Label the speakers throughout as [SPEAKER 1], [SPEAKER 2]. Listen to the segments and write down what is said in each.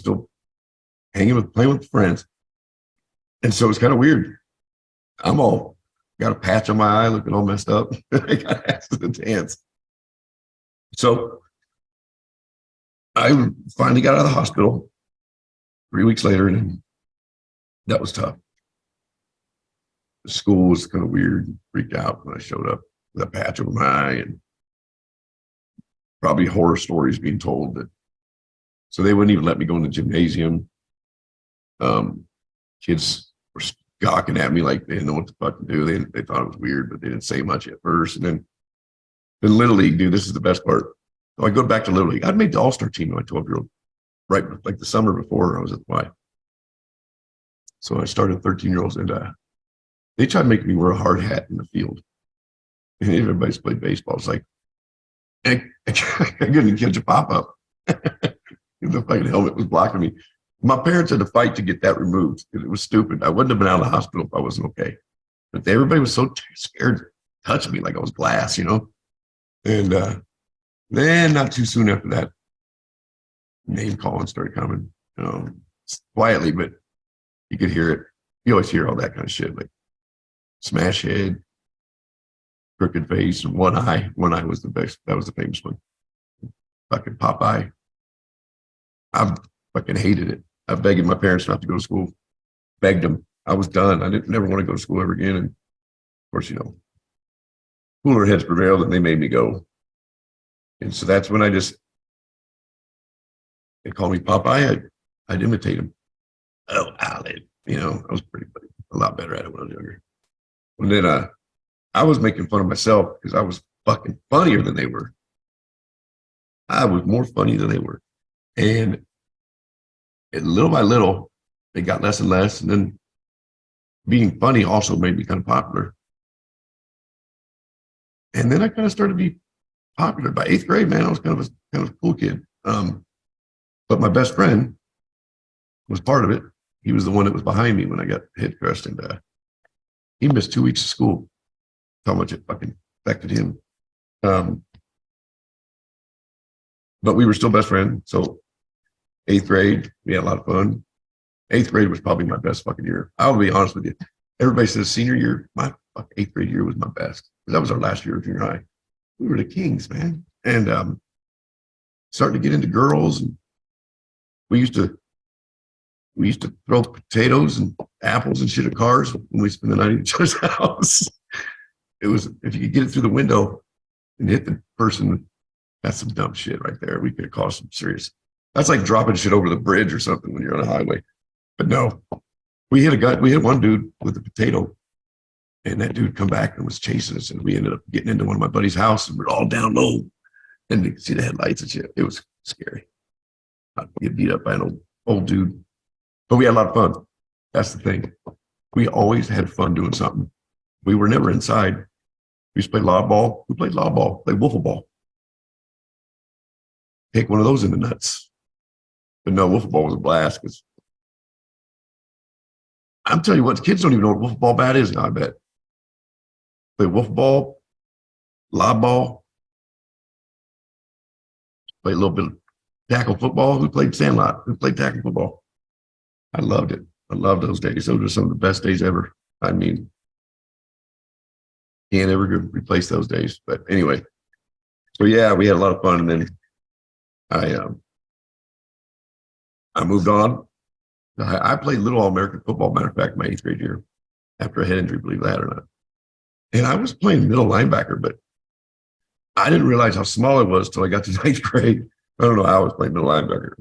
[SPEAKER 1] still playing with friends. And so it's kind of weird. I'm all got a patch on my eye, looking all messed up. I got asked to dance. So I finally got out of the hospital 3 weeks later, and that was tough. The school was kind of weird, freaked out when I showed up with a patch over my eye, and probably horror stories being told that. So they wouldn't even let me go in the gymnasium. Kids were gawking at me like they didn't know what the fuck to do. They thought it was weird, but they didn't say much at first. And then Little League, dude, this is the best part. So I go back to Little League. I'd made the All-Star team when I was 12-year-old, right? Like the summer before I was at the Y. So I started 13-year-olds, and they tried to make me wear a hard hat in the field. And everybody's played baseball. It's like, I couldn't catch a pop-up. The fucking helmet was blocking me. My parents had to fight to get that removed because it was stupid. I wouldn't have been out of the hospital if I wasn't okay. But everybody was so scared to touch me like I was glass, you know? And then not too soon after that, name calling started coming, quietly, but you could hear it. You always hear all that kind of shit, like smash head, crooked face, and one eye. One eye was the best. That was the famous one. Fucking Popeye. I fucking hated it. I begged my parents not to go to school. Begged them. I was done. I didn't never want to go to school ever again. And of course, cooler heads prevailed, and they made me go. And so that's when they called me Popeye. I'd imitate him. Oh, Allen. I was a lot better at it when I was younger. And then I was making fun of myself because I was fucking funnier than they were. I was more funny than they were. And little by little, it got less and less. And then being funny also made me kind of popular. And then I kind of started to be popular. By 8th grade, man, I was kind of a cool kid. But my best friend was part of it. He was the one that was behind me when I got hit first. And he missed 2 weeks of school. How much it fucking affected him. But we were still best friends. So 8th grade, we had a lot of fun. 8th grade was probably my best fucking year. I'll be honest with you. Everybody says senior year, my 8th grade year was my best. Because that was our last year of junior high. We were the kings, man. And starting to get into girls. And we used to throw potatoes and apples and shit at cars when we spent the night at each other's house. It was, if you could get it through the window and hit the person, that's some dumb shit right there. We could have caused some serious. That's like dropping shit over the bridge or something when you're on a highway. But no, we hit one dude with a potato, and that dude come back and was chasing us, and we ended up getting into one of my buddy's house, and we're all down low, and you could see the headlights and shit. It was scary. I'd get beat up by an old dude, but we had a lot of fun. That's the thing. We always had fun doing something. We were never inside. We used to play lob ball. We played lob ball, played wiffle ball. Take one of those in the nuts. But no, wiffle ball was a blast because I'm telling you what, kids don't even know what wiffle ball bat is now, I bet. Play wiffle ball, lob ball, play a little bit of tackle football. Who played sandlot? Who played tackle football? I loved it. I loved those days. Those were some of the best days ever. I mean, can't ever replace those days. But anyway, so yeah, we had a lot of fun. And then I moved on. I played little All-American football, matter of fact, my 8th grade year after a head injury, believe that or not. And I was playing middle linebacker, but I didn't realize how small I was till I got to 9th grade. I don't know how I was playing middle linebacker,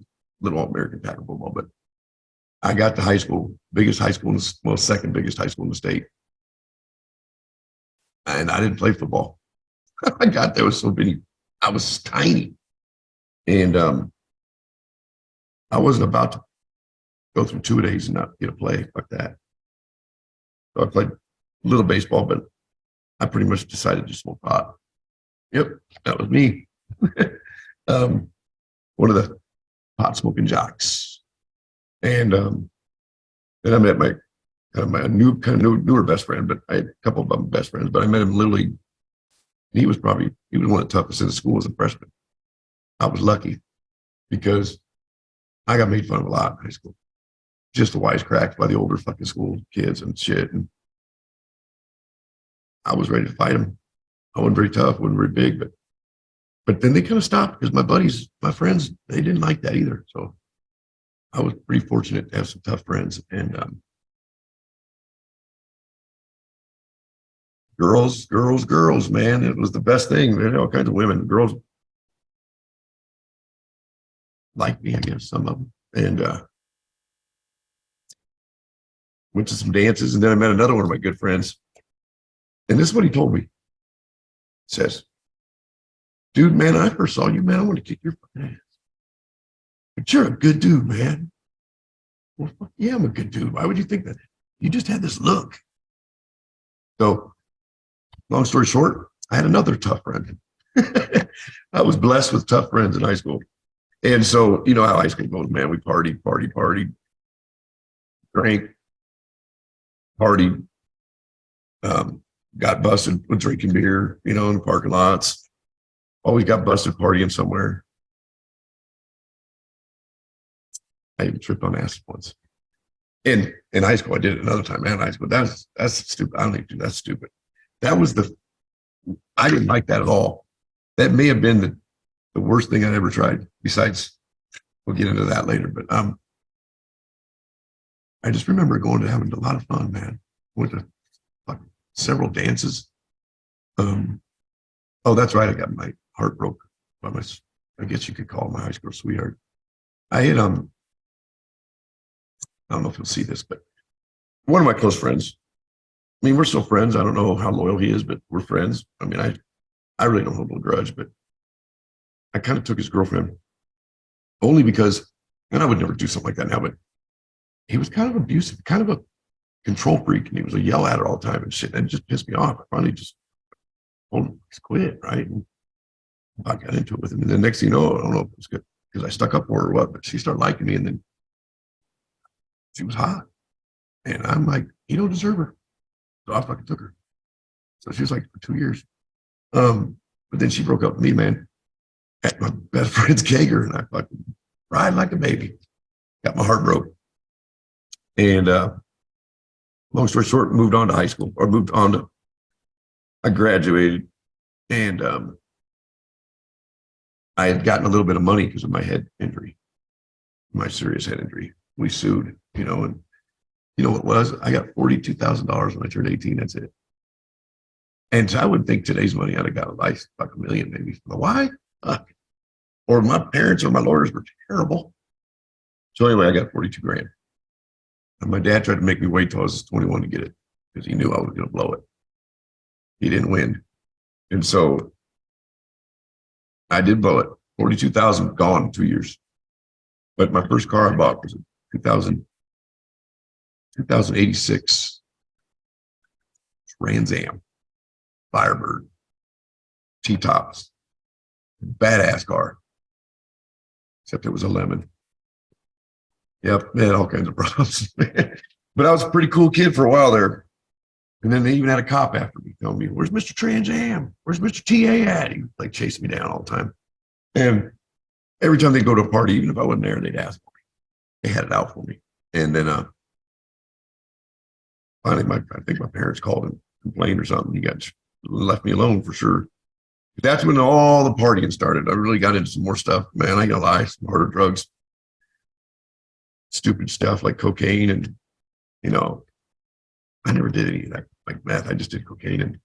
[SPEAKER 1] little All-American tackle football, but I got to high school, biggest high school, second biggest high school in the state. And I didn't play football. I got there with so many, I was tiny. And I wasn't about to go through 2 days and not get a play like that. So I played a little baseball, but I pretty much decided to smoke pot. Yep, that was me. One of the pot smoking jocks. And then I met my newer best friend, but I had a couple of them best friends, but I met him literally. He was one of the toughest in the school as a freshman. I was lucky because I got made fun of a lot in high school. Just a wisecrack by the older fucking school kids and shit. And I was ready to fight them. I wasn't very tough, wasn't very big, but then they kind of stopped because my buddies, my friends, they didn't like that either. So I was pretty fortunate to have some tough friends. And girls, man, it was the best thing. There had all kinds of women. Girls liked me, I guess, some of them. And went to some dances, and then I met another one of my good friends. And this is what he told me. He says, dude, man, I first saw you, man, I want to kick your fucking ass. But you're a good dude, man. Well, fuck yeah, I'm a good dude. Why would you think that? You just had this look. So, long story short, I had another tough friend. I was blessed with tough friends in high school. And so, you know how high school goes, man. We partied, drank, partied, got busted with drinking beer, you know, in the parking lots. Always got busted partying somewhere. I even tripped on acid once. In high school, I did it another time. Man, in high school, that's stupid. I don't even do that's stupid. That was I didn't like that at all. That may have been the worst thing I'd ever tried. Besides, we'll get into that later. But I just remember going to having a lot of fun, man. Went to like several dances. Oh, that's right. I got my heart broke by I guess you could call it my high school sweetheart. I had I don't know if you'll see this, but one of my close friends. I mean, we're still friends. I don't know how loyal he is, but we're friends. I mean, I really don't hold a grudge, but I kind of took his girlfriend only because, and I would never do something like that now, but he was kind of abusive, kind of a control freak, and he was a yell at her all the time and shit. And it just pissed me off. I finally just told him to quit, right? And I got into it with him. And the next thing you know, I don't know if it was good because I stuck up for her or what, but she started liking me, and then she was hot. And I'm like, you don't deserve her. So I fucking took her. So she was like for 2 years. But then she broke up with me, man, at my best friend's kegger, and I fucking cried like a baby. Got my heart broke. And long story short, moved on to high school, or I graduated, and I had gotten a little bit of money because of my head injury, my serious head injury. We sued, you know, and you know what it was? I got $42,000 when I turned 18. That's it. And so I would think today's money I'd have got like $1 million maybe. But why? Or my parents or my lawyers were terrible. So anyway, I got 42 grand. And my dad tried to make me wait till I was 21 to get it because he knew I was going to blow it. He didn't win. And so I did blow it. 42,000 gone in 2 years. But my first car I bought was a 2086 Trans Am Firebird T-tops. Badass car. Except it was a lemon. Yep, they had all kinds of problems. But I was a pretty cool kid for a while there. And then they even had a cop after me telling me, where's Mr. Trans Am? Where's Mr. TA at? He like chasing me down all the time. And every time they go to a party, even if I wasn't there, they'd ask for me. They had it out for me. And then finally, I think my parents called and complained or something. He got left me alone for sure. But that's when all the partying started. I really got into some more stuff. Man, I ain't gonna lie, some harder drugs, stupid stuff like cocaine, and you know, I never did any of that like meth. I just did cocaine and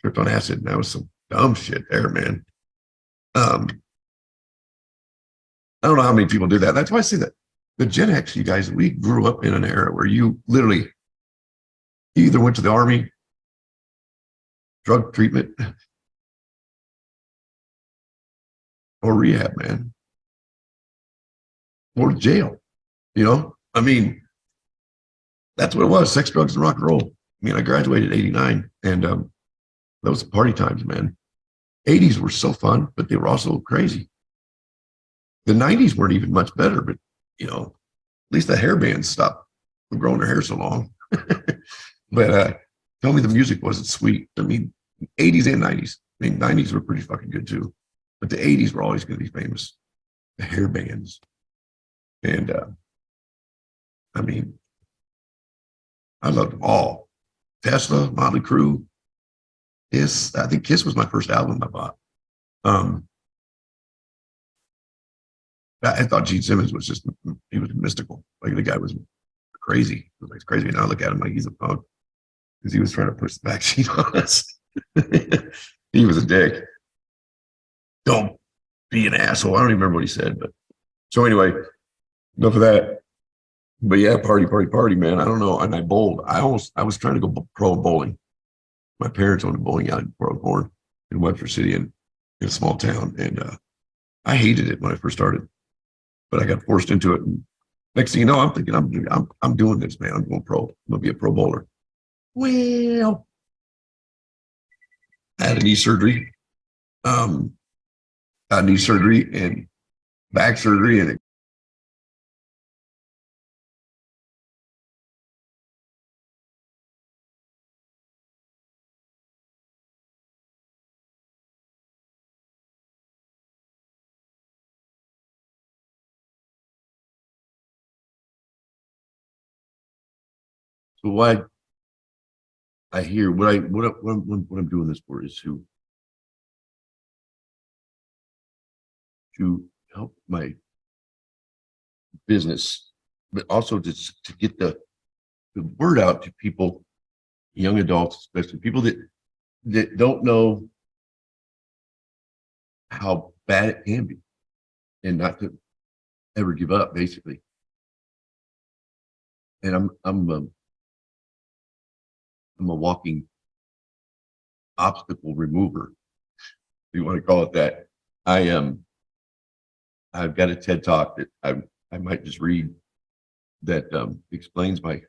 [SPEAKER 1] tripped on acid, and that was some dumb shit there, man. I don't know how many people do that. That's why I say that the Gen X, you guys, we grew up in an era where you literally either went to the army, drug treatment, or rehab, man, or jail. You know, I mean, that's what it was: sex, drugs, and rock and roll. I mean, I graduated in '89, and those party times, man. '80s were so fun, but they were also crazy. The '90s weren't even much better, but you know, at least the hair bands stopped growing their hair so long. But tell me the music wasn't sweet. I mean, '80s and '90s. I mean, '90s were pretty fucking good too, but the '80s were always going to be famous. The hair bands, And I mean, I loved them all. Tesla, Motley Crue, Kiss. I think Kiss was my first album I bought. Um, I thought Gene Simmons was just, he was mystical. Like the guy was crazy. He was like crazy. And I look at him like he's a punk because he was trying to push the vaccine on us. He was a dick. Don't be an asshole. I don't even remember what he said, but so anyway, enough of that. But yeah, party, party, party, man. I don't know. And I bowled. I was trying to go pro bowling. My parents owned a bowling alley before I was born in Webster City in a small town. And I hated it when I first started, but I got forced into it. And next thing you know, I'm thinking, I'm doing this, man. I'm going pro. I'm gonna be a pro bowler. Well, I had a knee surgery. Knee surgery and back surgery, and so why I hear what I'm doing this for is to help my business, but also to get the word out to people, young adults, especially people that don't know how bad it can be, and not to ever give up, basically. And I'm a walking obstacle remover, if you want to call it that. I am. I've got a TED talk that I might just read that explains my.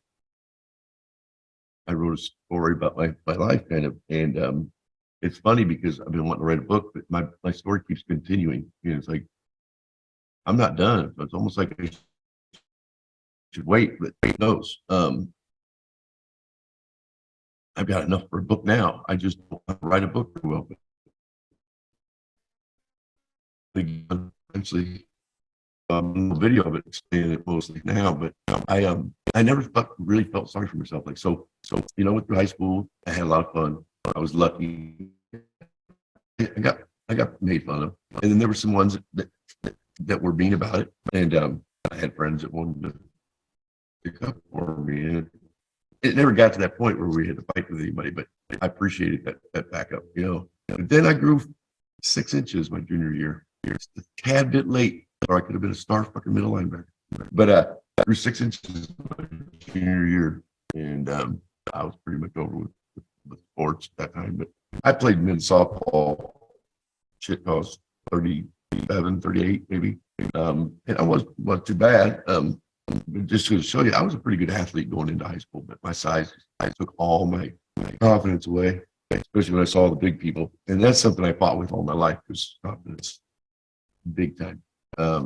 [SPEAKER 1] I wrote a story about my life kind of, and it's funny because I've been wanting to write a book, but my story keeps continuing. You know, it's like I'm not done. So it's almost like I should wait, but who knows? I've got enough for a book now. I just don't want to write a book very well. But eventually, a video of it explaining it mostly now. But I never really felt sorry for myself. Like you know, went through high school. I had a lot of fun. I was lucky. I got made fun of, and then there were some ones that were mean about it, and I had friends that wanted to pick up for me, and it never got to that point where we had to fight with anybody. But I appreciated that backup, you know. But then I grew 6 inches my junior year. It's a tad bit late, or I could have been a star fucking middle linebacker. But I grew 6 inches my junior year, and I was pretty much over with sports at that time. But I played men's softball. Shit cost 37, 38 maybe. And I wasn't too bad. But just to show you, I was a pretty good athlete going into high school, but my size, I took all my confidence away, especially when I saw the big people. And that's something I fought with all my life, was confidence, big time. I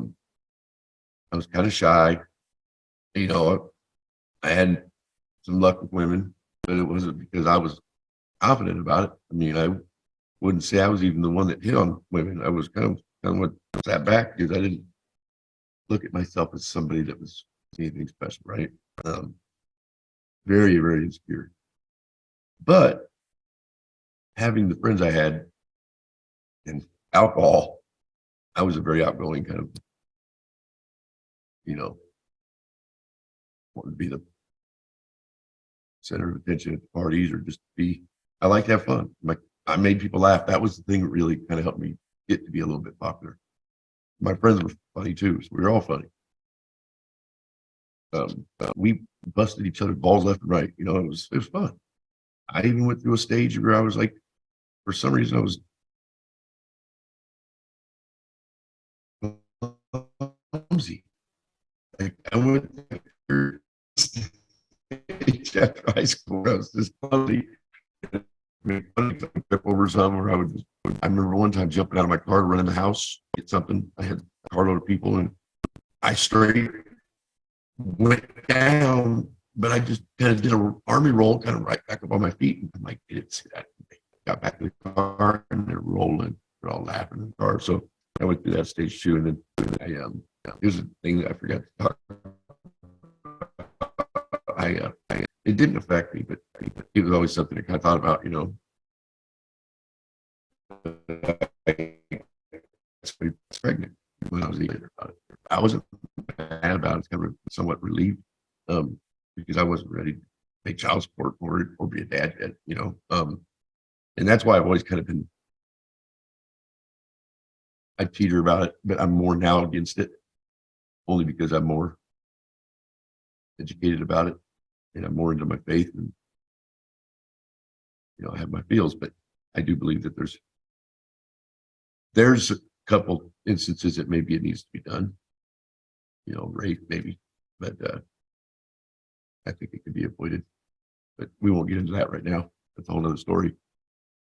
[SPEAKER 1] was kind of shy. You know, I had some luck with women, but it wasn't because I was confident about it. I mean, I wouldn't say I was even the one that hit on women. I was kind of what sat back because I didn't look at myself as somebody that was anything special, right? Very, very insecure. But having the friends I had and alcohol, I was a very outgoing kind of, you know, wanted to be the center of attention at the parties, or just be, I like to have fun. Like, I made people laugh. That was the thing that really kind of helped me get to be a little bit popular. My friends were funny too, so we were all funny. We busted each other's balls left and right. You know, it was fun. I even went through a stage where I was like, for some reason, I was clumsy. Like, I went through stage after high school. I was just clumsy. I mean, funny, I trip over some, where I remember one time jumping out of my car to run in the house, get something. I had a carload of people, and I straight went down, but I just kind of did an army roll, kind of right back up on my feet. And I'm like, they didn't see that. Got back in the car, and they're rolling. They're all laughing in the car. So I went through that stage too. And then Here's a thing that I forgot to talk. It didn't affect me, but it was always something I kind of thought about. I was pregnant when I was either about it. I wasn't mad about it. I was kind of somewhat relieved because I wasn't ready to pay child support for it or be a dad yet. And that's why I've always kind of been. I teeter about it, but I'm more now against it, only because I'm more educated about it and I'm more into my faith and I have my feels. But I do believe that there's a couple instances that maybe it needs to be done. Rape maybe, but I think it could be avoided. But we won't get into that right now. That's a whole other story.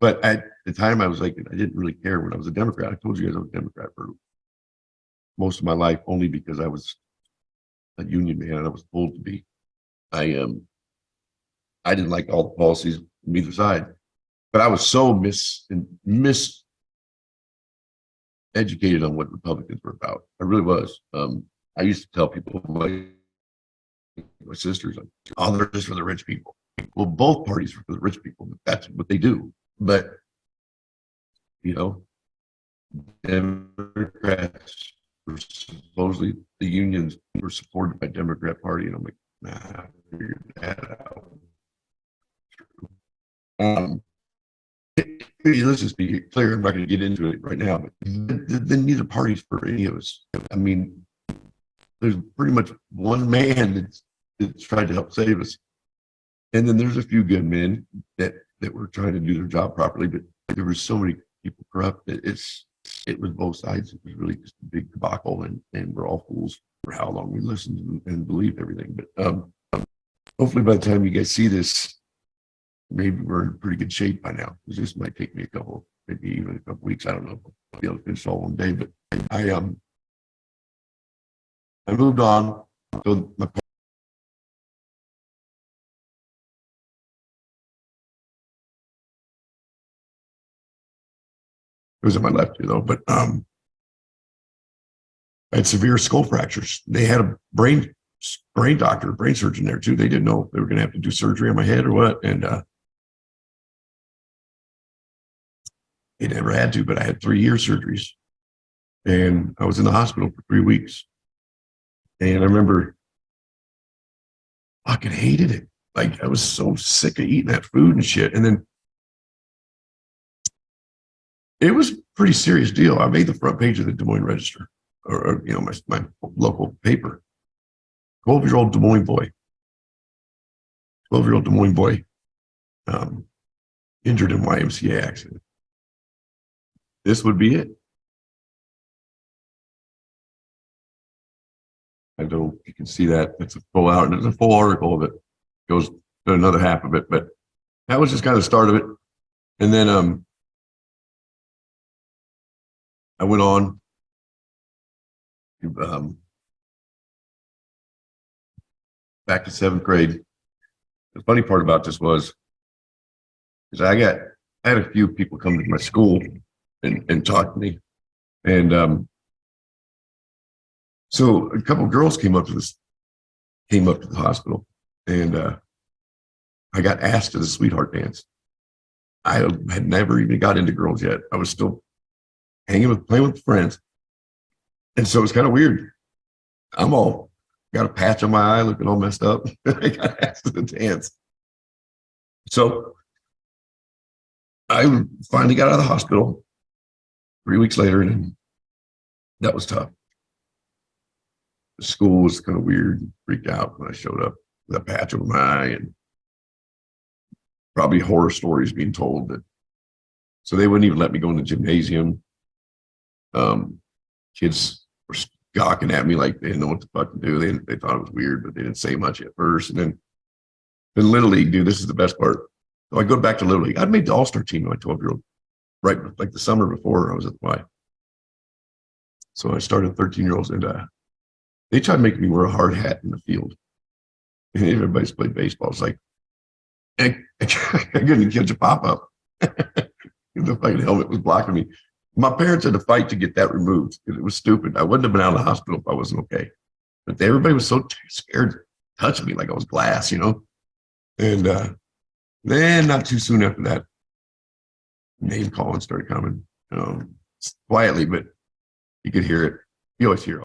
[SPEAKER 1] But at the time, I was like, I didn't really care when I was a Democrat. I told you guys I was a Democrat for most of my life, only because I was a union man and I was told to be. I didn't like all the policies from either side, but I was so miseducated on what Republicans were about. I really was. I used to tell people, my sisters, like, oh, they're just for the rich people. Well, both parties are for the rich people. That's what they do. But Democrats were supposedly, the unions were supported by Democrat Party, and I'm like, nah, figured that out. Let's just be clear. I'm not going to get into it right now, but then neither party's for any of us. I mean, there's pretty much one man that's tried to help save us, and then there's a few good men that were trying to do their job properly, but there were so many people corrupt that it was both sides. It was really just a big debacle, and we're all fools for how long we listened and believed everything. But hopefully by the time you guys see this, maybe we're in pretty good shape by now. This might take me maybe even a couple weeks. I don't know if I'll be able to finish all one day, but I moved on. So it was in my left ear though, but I had severe skull fractures. They had a brain doctor, brain surgeon there too. They didn't know if they were going to have to do surgery on my head or what, and they never had to. But I had 3-year surgeries, and I was in the hospital for 3 weeks. And I remember fucking hated it. Like, I was so sick of eating that food and shit. And then it was a pretty serious deal. I made the front page of the Des Moines Register, or my local paper. 12-year-old Des Moines boy. 12-year-old Des Moines boy injured in YMCA accident. This would be it. I don't know if you can see that. It's a full out, and there's a full article of it. Goes to another half of it, but that was just kind of the start of it. And then I went on to, back to 7th grade. The funny part about this was I had a few people come to my school and talk to me, and so a couple of girls came up to the hospital, and I got asked to the sweetheart dance. I had never even got into girls yet. I was still playing with friends, and so it was kind of weird. I'm all got a patch on my eye, looking all messed up. I got asked to the dance, so I finally got out of the hospital 3 weeks later, and that was tough. The school was kind of weird, freaked out when I showed up with a patch over my eye, and probably horror stories being told that. So they wouldn't even let me go in the gymnasium. Kids were gawking at me like they didn't know what to fucking do. They thought it was weird, but they didn't say much at first. And then Little League, dude, this is the best part. So I go back to Little League. I'd made the All-Star team when I was 12-year-old, right? Like the summer before I was at the Y. So I started 13-year-olds, and they tried to make me wear a hard hat in the field. And everybody's played baseball. It's like, I couldn't catch a pop-up. The fucking helmet was blocking me. My parents had to fight to get that removed because it was stupid. I wouldn't have been out of the hospital if I wasn't okay. But everybody was so scared to touch me like I was glass, you know? And then not too soon after that, name calling started coming quietly, but you could hear it. You always hear